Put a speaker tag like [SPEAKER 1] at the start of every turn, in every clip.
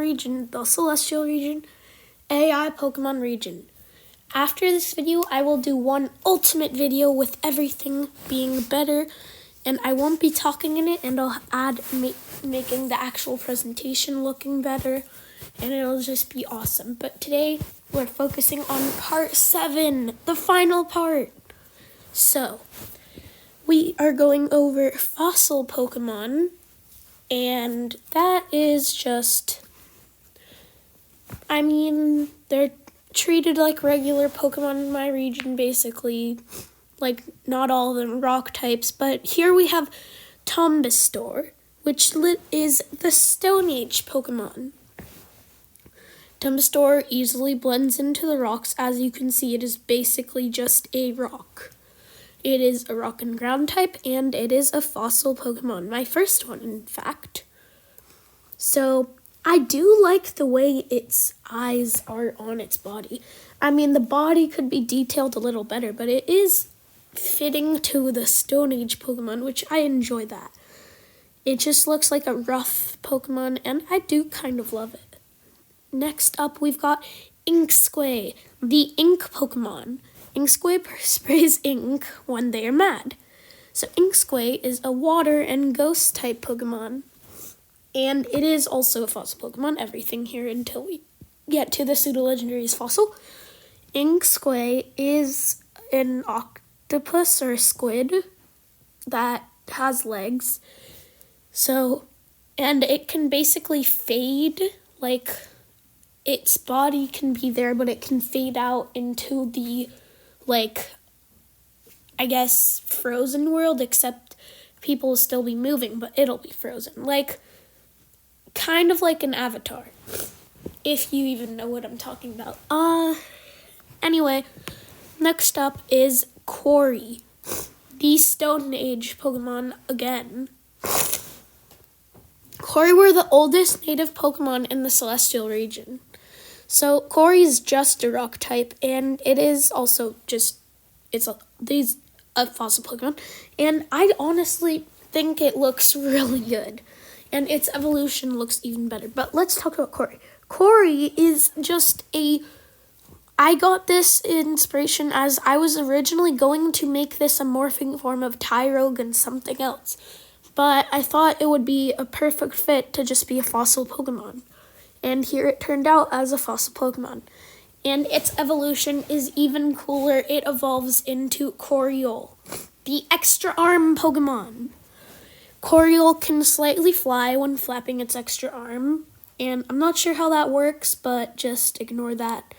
[SPEAKER 1] region, the Celestial region, AI Pokemon region. After this video, I will do one ultimate video with everything being better, and I won't be talking in it, and I'll add making the actual presentation looking better, and it'll just be awesome. But today, we're focusing on part 7, the final part. So, we are going over fossil Pokemon, and that is just, they're treated like regular Pokemon in my region, basically. Like, not all of them rock types, but here we have Tombastor, which is the Stone Age Pokemon. Tombastor easily blends into the rocks. As you can see, it is basically just a rock. It is a rock and ground type, and it is a fossil Pokemon. My first one, in fact. So, I do like the way its eyes are on its body. The body could be detailed a little better, but it is fitting to the Stone Age Pokemon, which I enjoy that. It just looks like a rough Pokemon, and I do kind of love it. Next up, we've got Inksway, the ink Pokemon. Inksway sprays ink when they are mad. So Inksway is a water and ghost type Pokemon. And it is also a fossil Pokemon, everything here until we get to the pseudo-legendary's fossil. Inksway is an octopus or a squid that has legs. And it can basically fade, like its body can be there, but it can fade out into the, frozen world, except people will still be moving, but it'll be frozen. Kind of like an Avatar, if you even know what I'm talking about. Anyway, next up is Corey, the Stone Age Pokemon again. Corey were the oldest native Pokemon in the Celestial region. So Corey is just a rock type, and it is also a fossil Pokemon. And I honestly think it looks really good. And its evolution looks even better. But let's talk about Corey. Corey is just I got this inspiration as I was originally going to make this a morphing form of Tyrogue and something else. But I thought it would be a perfect fit to just be a fossil Pokemon. And here it turned out as a fossil Pokemon. And its evolution is even cooler. It evolves into Coriole, the extra arm Pokemon. Coriole can slightly fly when flapping its extra arm, and I'm not sure how that works, but just ignore that.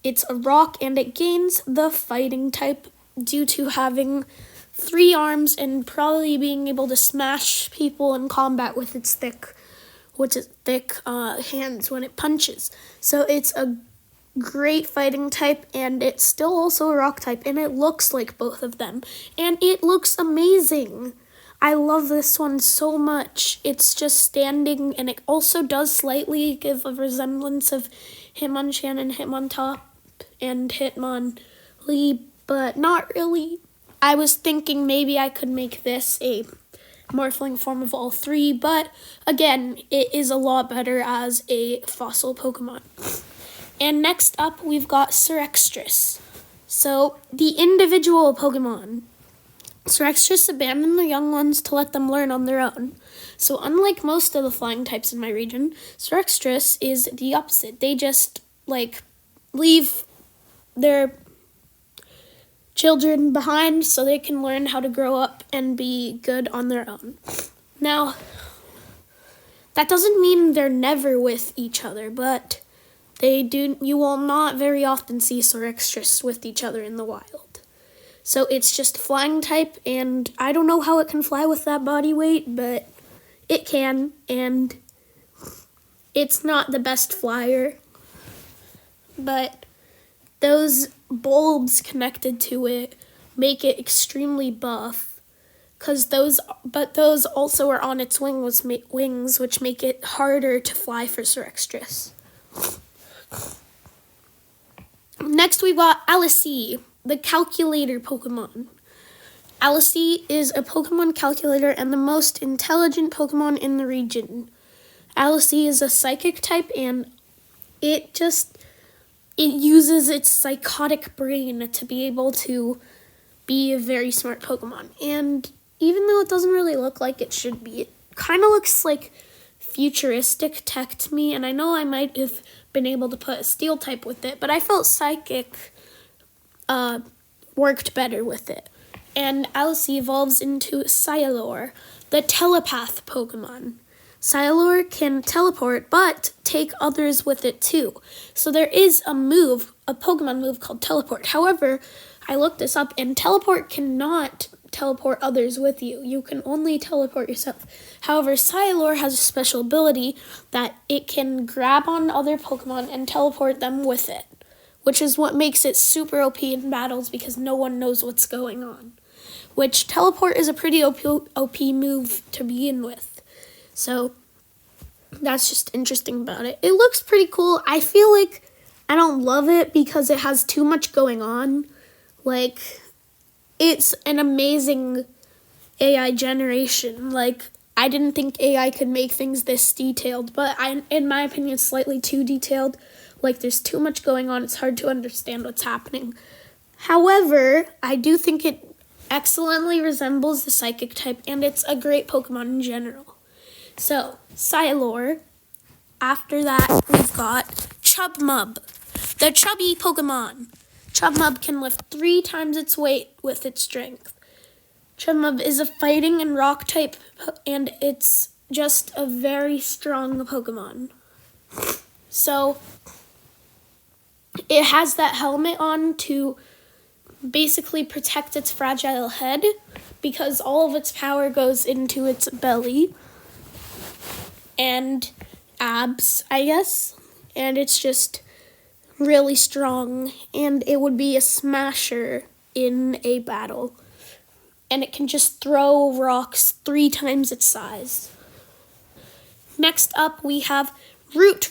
[SPEAKER 1] It's a rock, and it gains the fighting type due to having 3 arms and probably being able to smash people in combat with its thick hands when it punches. So it's a great fighting type, and it's still also a rock type, and it looks like both of them, and it looks amazing. I love this one so much. It's just standing, and it also does slightly give a resemblance of Hitmonchan and Hitmontop and Hitmonlee, but not really. I was thinking maybe I could make this a morphling form of all 3, but again, it is a lot better as a fossil Pokemon. And next up, we've got Surextris. So, the individual Pokemon. Surextris abandon the young ones to let them learn on their own. So unlike most of the flying types in my region, Surextris is the opposite. They just, leave their children behind so they can learn how to grow up and be good on their own. Now, that doesn't mean they're never with each other, but you will not very often see Surextris with each other in the wild. So it's just a flying type, and I don't know how it can fly with that body weight, but it can, and it's not the best flyer. But those bulbs connected to it make it extremely buff, but those also are on its wings, which make it harder to fly for Surextris. Next, we've got Alice, the calculator Pokemon. Alice is a Pokemon calculator and the most intelligent Pokemon in the region. Alice is a psychic type, and it uses its psychotic brain to be able to be a very smart Pokemon. And even though it doesn't really look like it should be, it kind of looks like futuristic tech to me, and I know I might have been able to put a steel type with it, but I felt psychic worked better with it. And Alice evolves into Cyalor, the telepath Pokemon. Cyalor can teleport, but take others with it too. So there is a Pokemon move called Teleport. However, I looked this up, and Teleport cannot teleport others with you. You can only teleport yourself. However, Cyalor has a special ability that it can grab on other Pokemon and teleport them with it, which is what makes it super OP in battles because no one knows what's going on. Which Teleport is a pretty OP move to begin with. So that's just interesting about it. It looks pretty cool. I feel like I don't love it because it has too much going on. Like, it's an amazing AI generation. Like, I didn't think AI could make things this detailed, but in my opinion, it's slightly too detailed. Like, there's too much going on. It's hard to understand what's happening. However, I do think it excellently resembles the psychic type, and it's a great Pokemon in general. So, Cyalor. After that, we've got Chubmub, the chubby Pokemon. Chubmub can lift 3 times its weight with its strength. Chubmub is a fighting and rock type, and it's just a very strong Pokemon. So, it has that helmet on to basically protect its fragile head because all of its power goes into its belly and abs, I guess. And it's just really strong, and it would be a smasher in a battle. And it can just throw rocks 3 times its size. Next up, we have Root,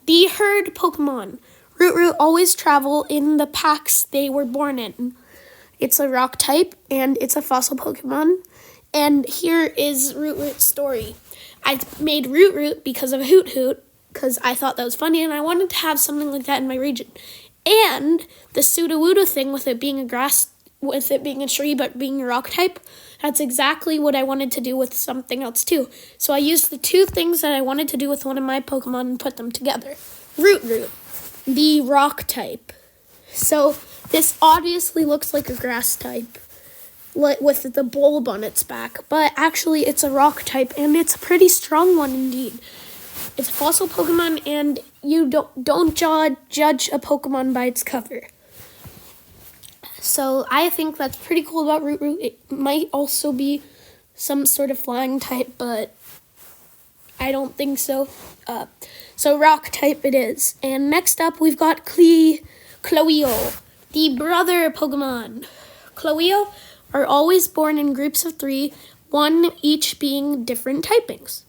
[SPEAKER 1] the herd Pokemon. Root always travel in the packs they were born in. It's a rock type, and it's a fossil Pokemon. And here is Root's story. I made Root because of Hoot, because I thought that was funny, and I wanted to have something like that in my region. And the Sudowoodo thing with it being a grass, with it being a tree but being a rock type, that's exactly what I wanted to do with something else too. So I used the 2 things that I wanted to do with one of my Pokemon and put them together. Root, the rock type. So this obviously looks like a grass type with the bulb on its back, but actually it's a rock type, and it's a pretty strong one indeed. It's a fossil Pokemon, and you don't judge a Pokemon by its cover. So I think that's pretty cool about Root. It might also be some sort of flying type, but I don't think so. So rock type it is. And next up, we've got Cloeo, the brother Pokemon. Cloeo are always born in groups of 3, 1 each being different typings.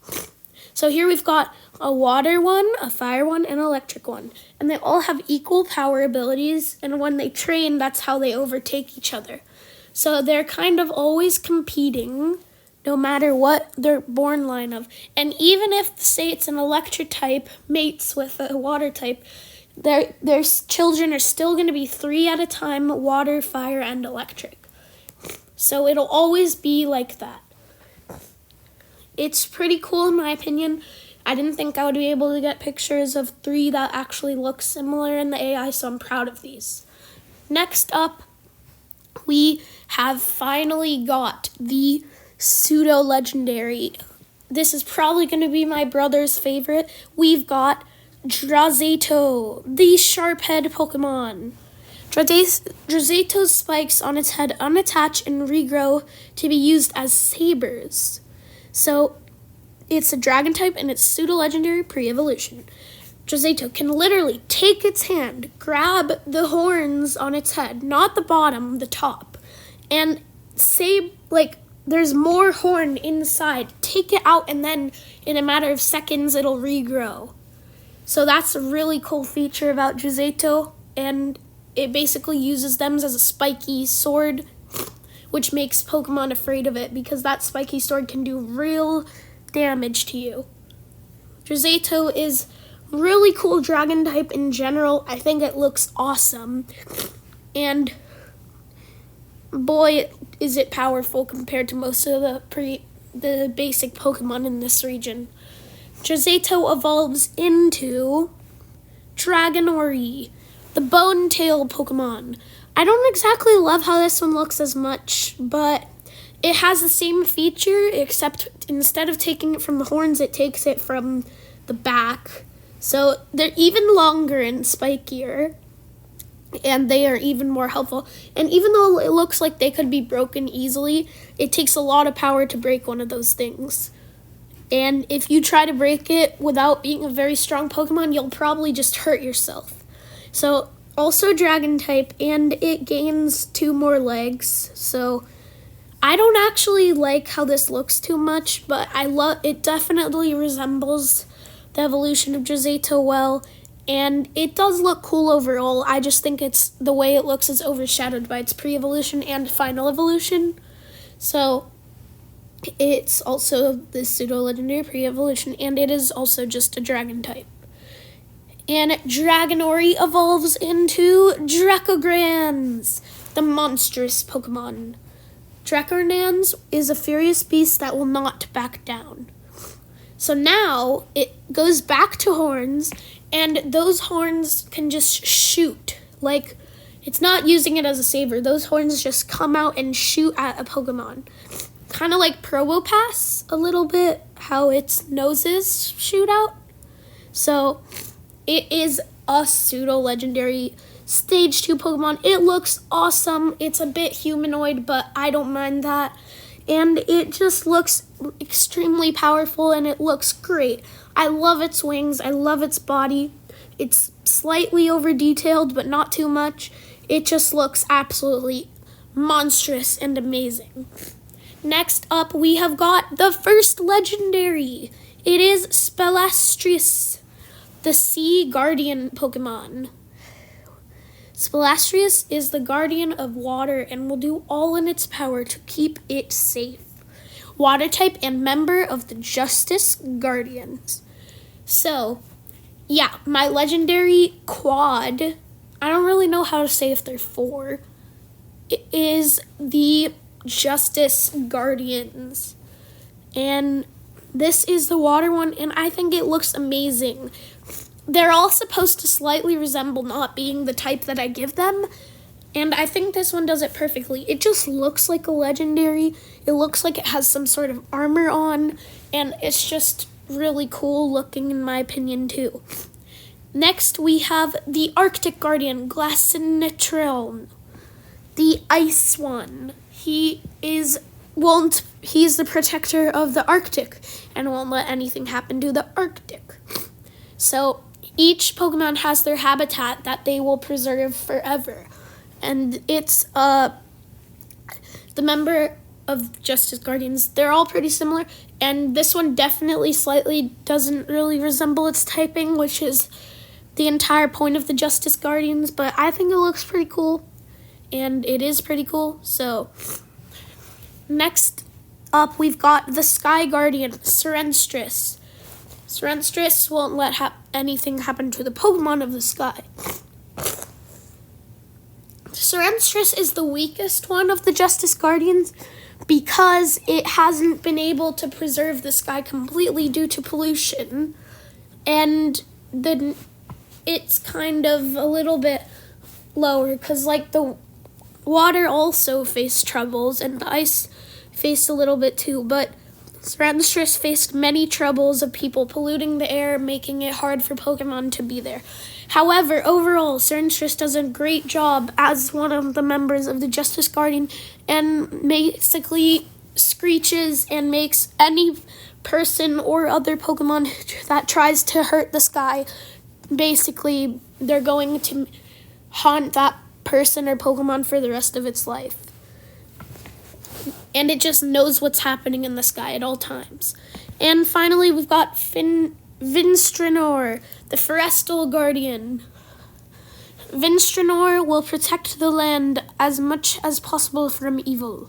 [SPEAKER 1] So here we've got a water one, a fire one, and an electric one. And they all have equal power abilities, and when they train, that's how they overtake each other. So they're kind of always competing, no matter what their born line of. And even if, say, it's an electric type mates with a water type, their children are still going to be 3 at a time, water, fire, and electric. So it'll always be like that. It's pretty cool in my opinion. I didn't think I would be able to get pictures of 3 that actually look similar in the AI, so I'm proud of these. Next up, we have finally got the pseudo-legendary. This is probably going to be my brother's favorite. We've got Draisaitl, the sharp-head Pokemon. Draisaitl's spikes on its head unattach and regrow to be used as sabers. So, it's a dragon type, and it's pseudo-legendary pre-evolution. Draisaitl can literally take its hand, grab the horns on its head, not the bottom, the top, and say, there's more horn inside. Take it out, and then in a matter of seconds, it'll regrow. So that's a really cool feature about Draisaitl, and it basically uses them as a spiky sword, which makes Pokemon afraid of it, because that spiky sword can do real damage to you. Draisaitl is really cool dragon type in general. I think it looks awesome. And boy, is it powerful compared to most of the basic Pokemon in this region. Draisaitl evolves into Dragonori, the bone-tailed Pokemon. I don't exactly love how this one looks as much, but it has the same feature, except instead of taking it from the horns, it takes it from the back. So they're even longer and spikier, and they are even more helpful. And even though it looks like they could be broken easily, it takes a lot of power to break one of those things. And if you try to break it without being a very strong Pokemon, you'll probably just hurt yourself. So, also dragon type, and it gains 2 more legs. So, I don't actually like how this looks too much, but it definitely resembles the evolution of Draisaitl well, and it does look cool overall. I just think the way it looks is overshadowed by its pre-evolution and final evolution. So, it's also the pseudo-legendary pre-evolution, and it is also just a dragon type. And Dragonori evolves into Dracograns, the monstrous Pokemon. Dracograns is a furious beast that will not back down. So now it goes back to horns, and those horns can just shoot. Like, it's not using it as a saber. Those horns just come out and shoot at a Pokemon. Kind of like Probopass a little bit, how its noses shoot out. So it is a pseudo-legendary Stage 2 Pokemon. It looks awesome. It's a bit humanoid, but I don't mind that. And it just looks extremely powerful, and it looks great. I love its wings. I love its body. It's slightly over-detailed, but not too much. It just looks absolutely monstrous and amazing. Next up, we have got the first legendary. It is Spalastrius, the Sea Guardian Pokemon. Spalastrius is the guardian of water and will do all in its power to keep it safe. Water type and member of the Justice Guardians. So, yeah, my legendary quad, I don't really know how to say if they're 4. It is the Justice Guardians, and this is the water one, and I think it looks amazing. They're all supposed to slightly resemble not being the type that I give them, and I think this one does it perfectly. It just looks like a legendary. It looks like it has some sort of armor on, and it's just really cool looking in my opinion too. Next we have the Arctic Guardian, Glacinetrone, the ice one. He's the protector of the Arctic and won't let anything happen to the Arctic. So each Pokemon has their habitat that they will preserve forever. And it's the member of Justice Guardians. They're all pretty similar, and this one definitely slightly doesn't really resemble its typing, which is the entire point of the Justice Guardians, but I think it looks pretty cool. And it is pretty cool. So, next up, we've got the Sky Guardian, Sirenstris. Sirenstris won't let anything happen to the Pokemon of the sky. Sirenstris is the weakest one of the Justice Guardians because it hasn't been able to preserve the sky completely due to pollution. And then it's kind of a little bit lower because, like, the water also faced troubles, and the ice faced a little bit too, but Sirenstris faced many troubles of people polluting the air, making it hard for Pokemon to be there. However, overall, Sirenstris does a great job as one of the members of the Justice Guardian, and basically screeches and makes any person or other Pokemon that tries to hurt the sky, basically they're going to haunt that person or Pokemon for the rest of its life. And it just knows what's happening in the sky at all times. And finally, we've got Vinstrinor, the Forestal Guardian. Vinstrinor will protect the land as much as possible from evil.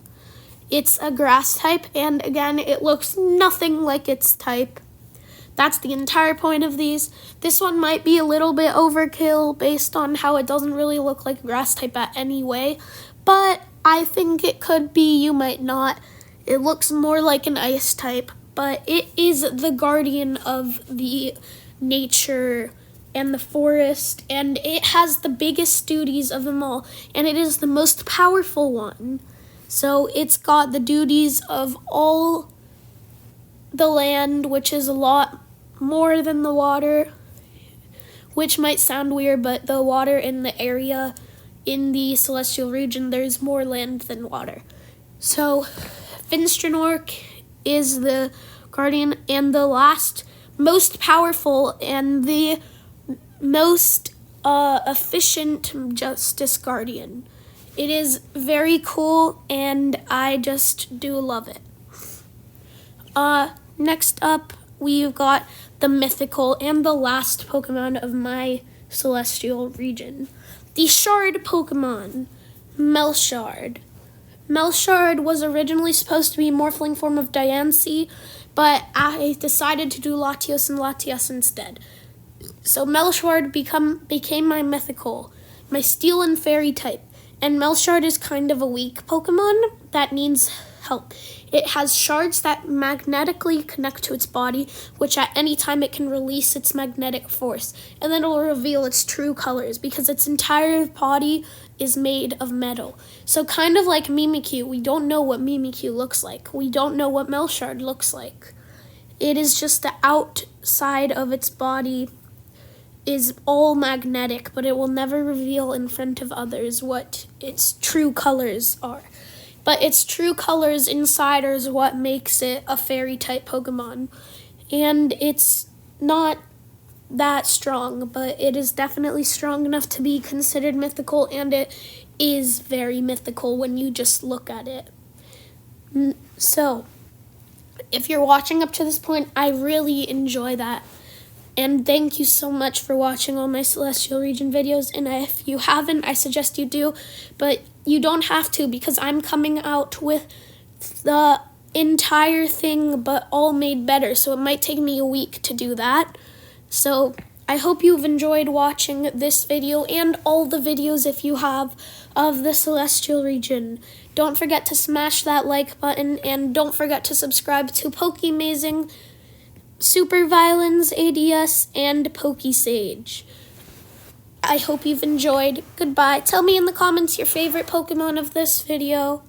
[SPEAKER 1] It's a grass type, and again, it looks nothing like its type. That's the entire point of these. This one might be a little bit overkill based on how it doesn't really look like a grass type at any way, but I think it could be, you might not. It looks more like an ice type, but it is the guardian of the nature and the forest, and it has the biggest duties of them all, and it is the most powerful one. So it's got the duties of all the land, which is a lot more than the water, which might sound weird, but the water in the area in the celestial region, there's more land than water. So Finstrannork is the guardian and the last most powerful and the most efficient justice guardian. It is very cool and I just do love it. Next up, we've got the mythical and the last Pokemon of my celestial region. The Shard Pokemon, Melshard. Melshard was originally supposed to be a Morphling form of Diancie, but I decided to do Latios and Latias instead. So Melshard became my mythical, my Steel and Fairy type. And Melshard is kind of a weak Pokemon that needs help. It has shards that magnetically connect to its body, which at any time it can release its magnetic force, and then it will reveal its true colors because its entire body is made of metal. So kind of like Mimikyu, we don't know what Mimikyu looks like. We don't know what Melshard looks like. It is just the outside of its body is all magnetic, but it will never reveal in front of others what its true colors are. But its true colors inside is what makes it a fairy-type Pokemon. And it's not that strong, but it is definitely strong enough to be considered mythical, and it is very mythical when you just look at it. So, if you're watching up to this point, I really enjoy that. And thank you so much for watching all my Celestial Region videos. And if you haven't, I suggest you do. But you don't have to because I'm coming out with the entire thing but all made better. So it might take me a week to do that. So I hope you've enjoyed watching this video and all the videos if you have of the Celestial Region. Don't forget to smash that like button and don't forget to subscribe to Pokemazing, Super Violins, ADS, and Pokesage. I hope you've enjoyed. Goodbye. Tell me in the comments your favorite Pokemon of this video.